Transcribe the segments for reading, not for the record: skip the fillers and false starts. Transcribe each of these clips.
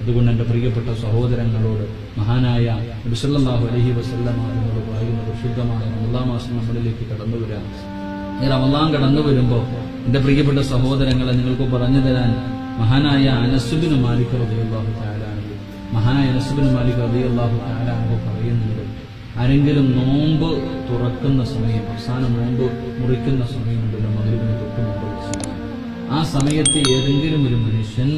അതുകൊണ്ട് എൻ്റെ പ്രിയപ്പെട്ട സഹോദരങ്ങളോട് മഹാനായ നബി സല്ലല്ലാഹു അലൈഹി വസല്ലമ എന്നോട് പറയുന്ന പരിശുദ്ധമായ റമളാൻ മാസം നമ്മളിലേക്ക് കടന്നു വരാം. ഈ റമളാൻ കടന്നു വരുമ്പോൾ എൻ്റെ പ്രിയപ്പെട്ട സഹോദരങ്ങളെ നിങ്ങൾക്ക് പറഞ്ഞു തരാൻ മഹാനായ അനസ് ഇബ്നു മാലിക് റളിയല്ലാഹു തആല അൻഹു പറയുന്നുണ്ട്, ആരെങ്കിലും നോമ്പ് തുറക്കുന്ന സമയം, അവസാനം നോമ്പ് മുറിക്കുന്ന സമയമുണ്ടല്ലോ, മഗ്‌രിബിന് തൊട്ട് മുമ്പുള്ള സമയം, ആ സമയത്ത് ഏതെങ്കിലും ഒരു മനുഷ്യൻ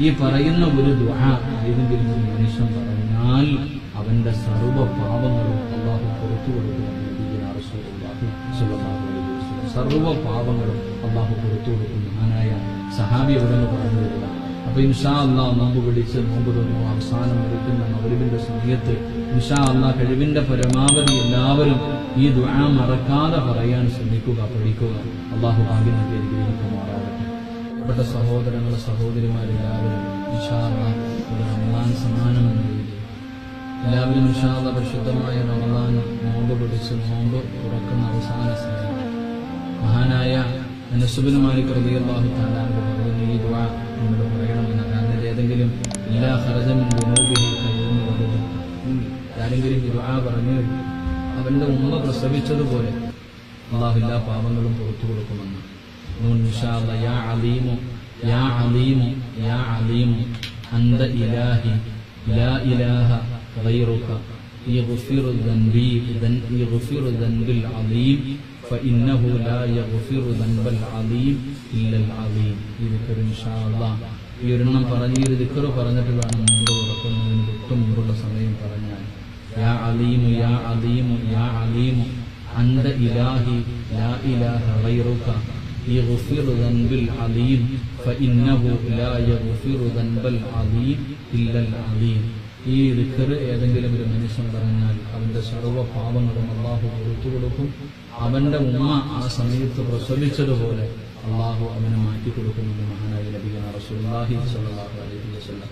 ഈ പറയുന്ന ഒരു ദുആ ഏതെങ്കിലും ഒരു മനുഷ്യൻ പറഞ്ഞാൽ അവന്റെ സർവ്വ പാപങ്ങളും അല്ലാഹു പുറത്തു കൊടുക്കുമെന്ന് റസൂലുള്ളാഹി സ്വല്ലല്ലാഹു അലൈഹി വസല്ലം. സർവ്വ പാപങ്ങളും അല്ലാഹു പുറത്തു കൊടുക്കും. മഹാനായ സഹാബി അവിടെ പറഞ്ഞു തരിക. അപ്പൊ ഇൻഷാ അല്ലാഹ് നോമ്പ് പിടിച്ച് നോമ്പ് തുറന്നു അവസാനം മുറിക്കുന്ന മഗ്‌രിബിന്റെ സമയത്ത് ഇൻഷാ അല്ലാഹ് കഴിവിന്റെ പരമാവധി എല്ലാവരും ഈ ദുആ മറക്കാതെ പറയാൻ ശ്രമിക്കുക, പഠിക്കുക. അല്ലാഹു ഭാഗ്യം നൽകി അനുഗ്രഹിക്കുമാറാകട്ടെ. പ്രിയപ്പെട്ട സഹോദരങ്ങളെ, സഹോദരിമാരെല്ലാവരും ഇൻഷാ അല്ലാഹ് ഒരു റമളാൻ സമ്മാനമെന്ന രീതിയിൽ എല്ലാവരും ഇൻഷാ അല്ലാഹ് പരിശുദ്ധമായ റമളാൻ നോമ്പ് പിടിച്ച് നോമ്പ് തുറക്കുന്ന അവസാന സമയം മഹാനായ അനസ് ഇബ്നു മാലിക് റളിയല്ലാഹു തആല അൻഹു പറയുന്ന ഈ ദുആ നമ്മൾ പറയണമെന്ന്. കാരണം ഏതെങ്കിലും ഇല്ലാ ഖറജ മിൻ ദുനൂബിഹി ആരെങ്കിലും ഈ ദുആ പറഞ്ഞു അവന്റെ ഉമ്മ പ്രസവിച്ചതുപോലെ അല്ലാഹു എല്ലാ പാപങ്ങളും പുറത്തു കൊടുക്കുമെന്ന്. ഇൻഷാ അല്ലാഹ് യാ അലീമു യാ അലീമു യാ അലീമു അന്ത ഇലാഹി ലാ ഇലാഹ ഗൈറുക يغفر ذنب العظيم فإنه لا يغفر ذنب العظيم إلا العظيم. ഈ ദിക്ർ ഇൻഷാ അല്ലാഹ് ഈ ഒരെണ്ണം പറഞ്ഞ് ഈ ദിക്ർ പറഞ്ഞിട്ട് വേണം നോമ്പ് തുറക്കുന്നതിന് തൊട്ട് മുമ്പുള്ള സമയം പറഞ്ഞാൽ യാ അലീമു യാ അലീമു യാ അലീമു അന്ത ഇലാഹി ലാ ഇലാഹ ഗൈറുക يغفر ذنب العظيم فإنه لا يغفر ذنب العظيم إلا العظيم. ഈ ദിക്ർ ഏതെങ്കിലും ഒരു മനുഷ്യൻ പറഞ്ഞാൽ അവന്റെ സർവ്വ പാപങ്ങളും അല്ലാഹു പുറത്തു കൊടുക്കും. അവന്റെ ഉമ്മ ആ സമയത്ത് പ്രസവിച്ചതുപോലെ അല്ലാഹു അവനെ മാറ്റിക്കൊടുക്കുമെന്ന് മഹാനായ നബിയുനാ റസൂലുള്ളാഹി സ്വല്ലല്ലാഹു അലൈഹി വസല്ലം.